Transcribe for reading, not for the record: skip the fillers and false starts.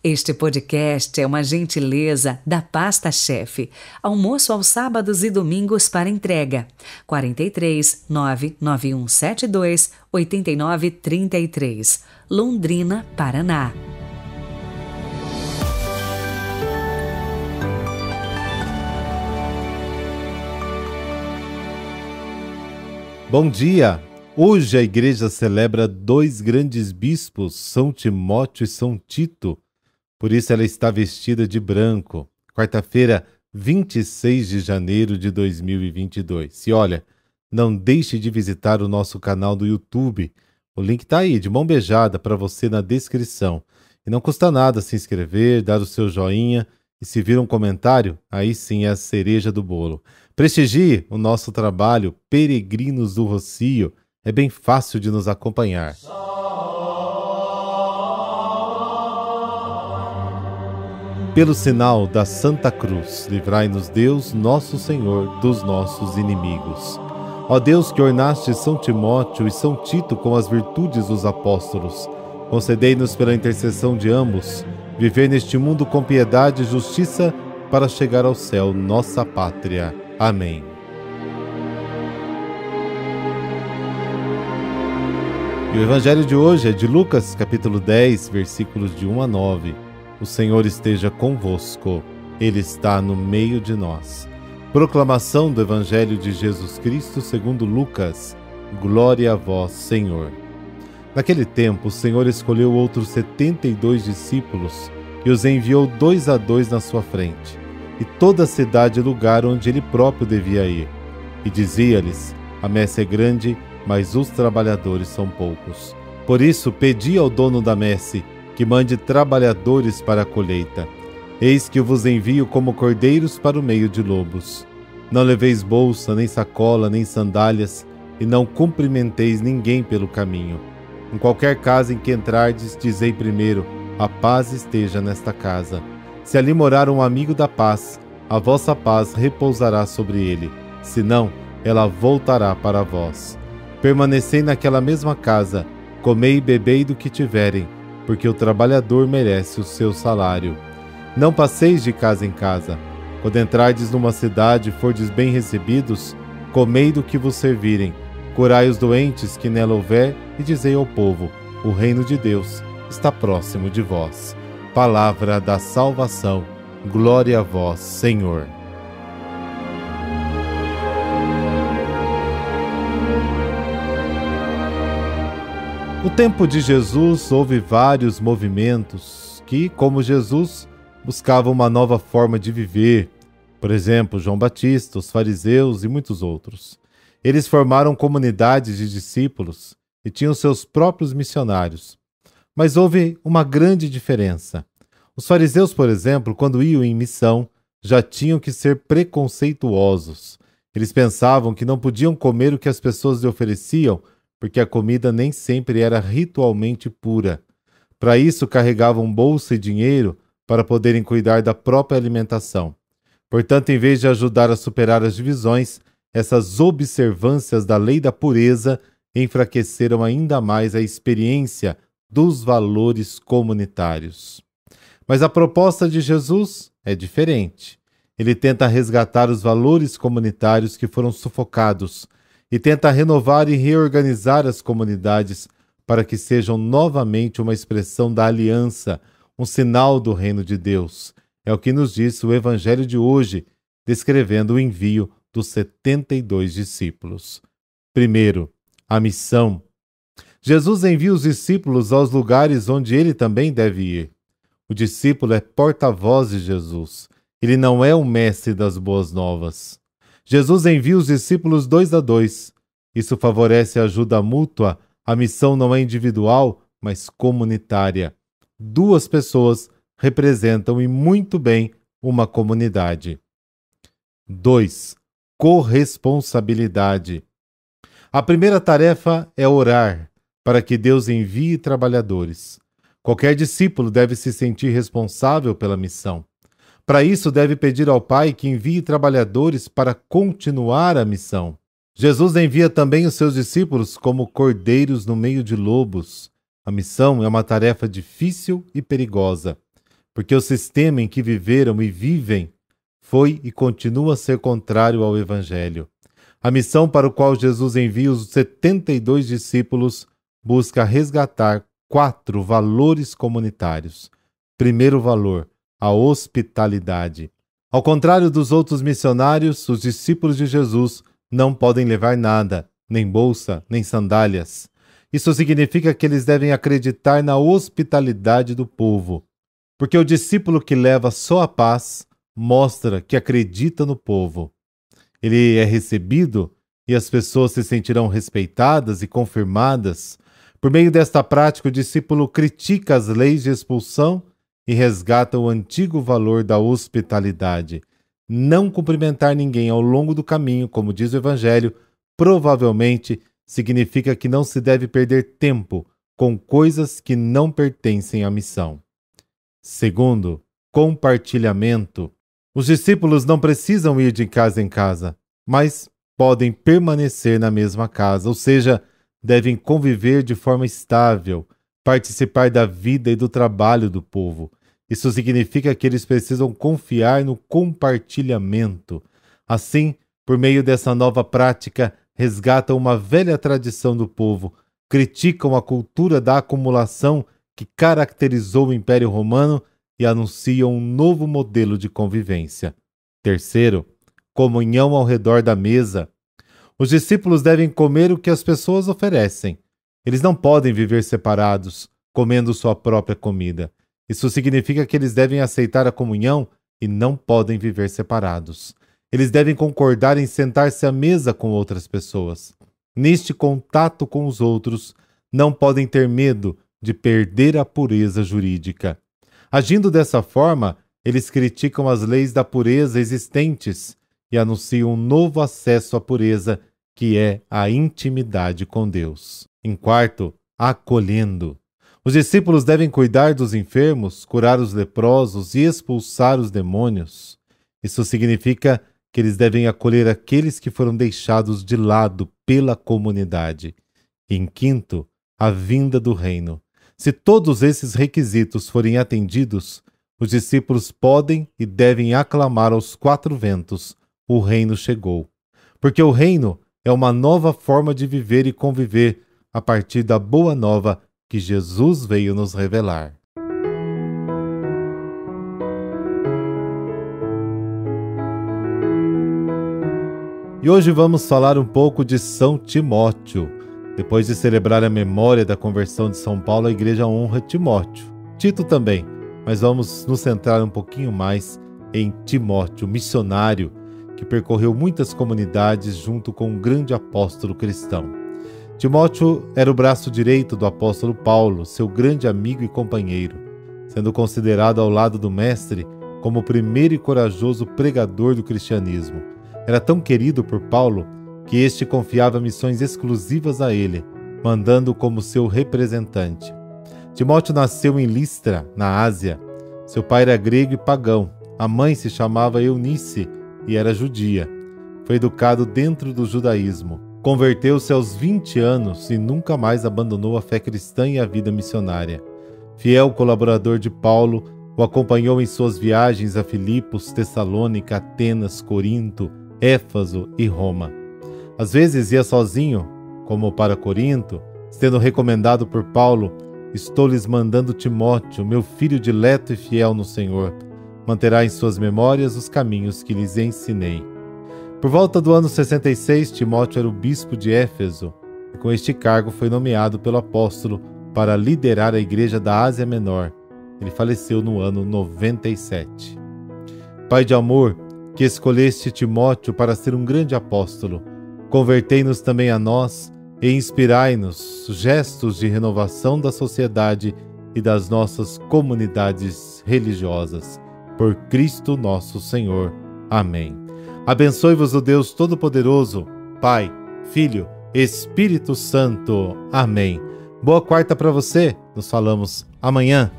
Este podcast é uma gentileza da Pasta Chef. Almoço aos sábados e domingos para entrega. 43 99172 8933, Londrina, Paraná. Bom dia! Hoje a igreja celebra dois grandes bispos, São Timóteo e São Tito. Por isso ela está vestida de branco. Quarta-feira, 26 de janeiro de 2022. E olha, não deixe de visitar o nosso canal do YouTube. O link está aí, de mão beijada, para você na descrição. E não custa nada se inscrever, dar o seu joinha. E se vir um comentário, aí sim é a cereja do bolo. Prestigie o nosso trabalho Peregrinos do Rocio. É bem fácil de nos acompanhar. Pelo sinal da Santa Cruz, livrai-nos Deus, nosso Senhor, dos nossos inimigos. Ó Deus, que ornaste São Timóteo e São Tito com as virtudes dos apóstolos, concedei-nos pela intercessão de ambos, viver neste mundo com piedade e justiça, para chegar ao céu, nossa pátria. Amém. E o evangelho de hoje é de Lucas, capítulo 10, versículos de 1 a 9. O Senhor esteja convosco, Ele está no meio de nós. Proclamação do Evangelho de Jesus Cristo segundo Lucas. Glória a vós, Senhor. Naquele tempo, o Senhor escolheu outros 72 discípulos e os enviou 2 a 2 na sua frente, e toda a cidade e lugar onde ele próprio devia ir. E dizia-lhes: a messe é grande, mas os trabalhadores são poucos. Por isso, pedi ao dono da messe que mande trabalhadores para a colheita. Eis que eu vos envio como cordeiros para o meio de lobos. Não leveis bolsa, nem sacola, nem sandálias, e não cumprimenteis ninguém pelo caminho. Em qualquer casa em que entrardes, dizei primeiro: a paz esteja nesta casa. Se ali morar um amigo da paz, a vossa paz repousará sobre ele. Se não, ela voltará para vós. Permanecei naquela mesma casa, comei e bebei do que tiverem, porque o trabalhador merece o seu salário. Não passeis de casa em casa. Quando entrardes numa cidade e fordes bem recebidos, comei do que vos servirem, curai os doentes que nela houver, e dizei ao povo: o reino de Deus está próximo de vós. Palavra da salvação. Glória a vós, Senhor. No tempo de Jesus, houve vários movimentos que, como Jesus, buscavam uma nova forma de viver. Por exemplo, João Batista, os fariseus e muitos outros. Eles formaram comunidades de discípulos e tinham seus próprios missionários. Mas houve uma grande diferença. Os fariseus, por exemplo, quando iam em missão, já tinham que ser preconceituosos. Eles pensavam que não podiam comer o que as pessoas lhe ofereciam, porque a comida nem sempre era ritualmente pura. Para isso, carregavam bolsa e dinheiro para poderem cuidar da própria alimentação. Portanto, em vez de ajudar a superar as divisões, essas observâncias da lei da pureza enfraqueceram ainda mais a experiência dos valores comunitários. Mas a proposta de Jesus é diferente. Ele tenta resgatar os valores comunitários que foram sufocados, e tenta renovar e reorganizar as comunidades para que sejam novamente uma expressão da aliança, um sinal do reino de Deus. É o que nos diz o Evangelho de hoje, descrevendo o envio dos 72 discípulos. Primeiro, a missão. Jesus envia os discípulos aos lugares onde ele também deve ir. O discípulo é porta-voz de Jesus. Ele não é o mestre das boas novas. Jesus envia os discípulos 2 a 2. Isso favorece a ajuda mútua. A missão não é individual, mas comunitária. 2 pessoas representam e muito bem uma comunidade. 2. Corresponsabilidade. A primeira tarefa é orar para que Deus envie trabalhadores. Qualquer discípulo deve se sentir responsável pela missão. Para isso, deve pedir ao Pai que envie trabalhadores para continuar a missão. Jesus envia também os seus discípulos como cordeiros no meio de lobos. A missão é uma tarefa difícil e perigosa. porque o sistema em que viveram e vivem foi e continua a ser contrário ao Evangelho. A missão para a qual Jesus envia os 72 discípulos busca resgatar 4 valores comunitários. Primeiro valor, a hospitalidade. Ao contrário dos outros missionários, os discípulos de Jesus não podem levar nada, nem bolsa, nem sandálias. Isso significa que eles devem acreditar na hospitalidade do povo, porque o discípulo que leva só a paz mostra que acredita no povo. Ele é recebido e as pessoas se sentirão respeitadas e confirmadas. Por meio desta prática, o discípulo critica as leis de expulsão e resgata o antigo valor da hospitalidade. Não cumprimentar ninguém ao longo do caminho, como diz o Evangelho, provavelmente significa que não se deve perder tempo com coisas que não pertencem à missão. Segundo, compartilhamento. Os discípulos não precisam ir de casa em casa, mas podem permanecer na mesma casa, ou seja, devem conviver de forma estável, participar da vida e do trabalho do povo. Isso significa que eles precisam confiar no compartilhamento. Assim, por meio dessa nova prática, resgatam uma velha tradição do povo, criticam a cultura da acumulação que caracterizou o Império Romano e anunciam um novo modelo de convivência. Terceiro, comunhão ao redor da mesa. Os discípulos devem comer o que as pessoas oferecem. Eles não podem viver separados, comendo sua própria comida. Isso significa que eles devem aceitar a comunhão e não podem viver separados. Eles devem concordar em sentar-se à mesa com outras pessoas. Neste contato com os outros, não podem ter medo de perder a pureza jurídica. Agindo dessa forma, eles criticam as leis da pureza existentes e anunciam um novo acesso à pureza, que é a intimidade com Deus. Em quarto, acolhendo. Os discípulos devem cuidar dos enfermos, curar os leprosos e expulsar os demônios. Isso significa que eles devem acolher aqueles que foram deixados de lado pela comunidade. E em quinto, a vinda do reino. Se todos esses requisitos forem atendidos, os discípulos podem e devem aclamar aos 4 ventos: o reino chegou. Porque o reino é uma nova forma de viver e conviver a partir da boa nova que Jesus veio nos revelar. E hoje vamos falar um pouco de São Timóteo. Depois de celebrar a memória da conversão de São Paulo, a igreja honra Timóteo. Tito também, mas vamos nos centrar um pouquinho mais em Timóteo, missionário, que percorreu muitas comunidades junto com um grande apóstolo cristão. Timóteo era o braço direito do apóstolo Paulo, seu grande amigo e companheiro, sendo considerado ao lado do mestre como o primeiro e corajoso pregador do cristianismo. Era tão querido por Paulo que este confiava missões exclusivas a ele, mandando como seu representante. Timóteo nasceu em Listra, na Ásia. Seu pai era grego e pagão. A mãe se chamava Eunice e era judia. Foi educado dentro do judaísmo. Converteu-se aos 20 anos e nunca mais abandonou a fé cristã e a vida missionária. Fiel colaborador de Paulo, o acompanhou em suas viagens a Filipos, Tessalônica, Atenas, Corinto, Éfaso e Roma. Às vezes ia sozinho, como para Corinto, sendo recomendado por Paulo: estou-lhes mandando Timóteo, meu filho dileto e fiel no Senhor. Manterá em suas memórias os caminhos que lhes ensinei. Por volta do ano 66, Timóteo era o bispo de Éfeso, e com este cargo foi nomeado pelo apóstolo para liderar a igreja da Ásia Menor. Ele faleceu no ano 97. Pai de amor, que escolheste Timóteo para ser um grande apóstolo, convertei-nos também a nós e inspirai-nos gestos de renovação da sociedade e das nossas comunidades religiosas. Por Cristo nosso Senhor. Amém. Abençoe-vos o Deus Todo-Poderoso, Pai, Filho, Espírito Santo. Amém. Boa quarta para você. Nos falamos amanhã.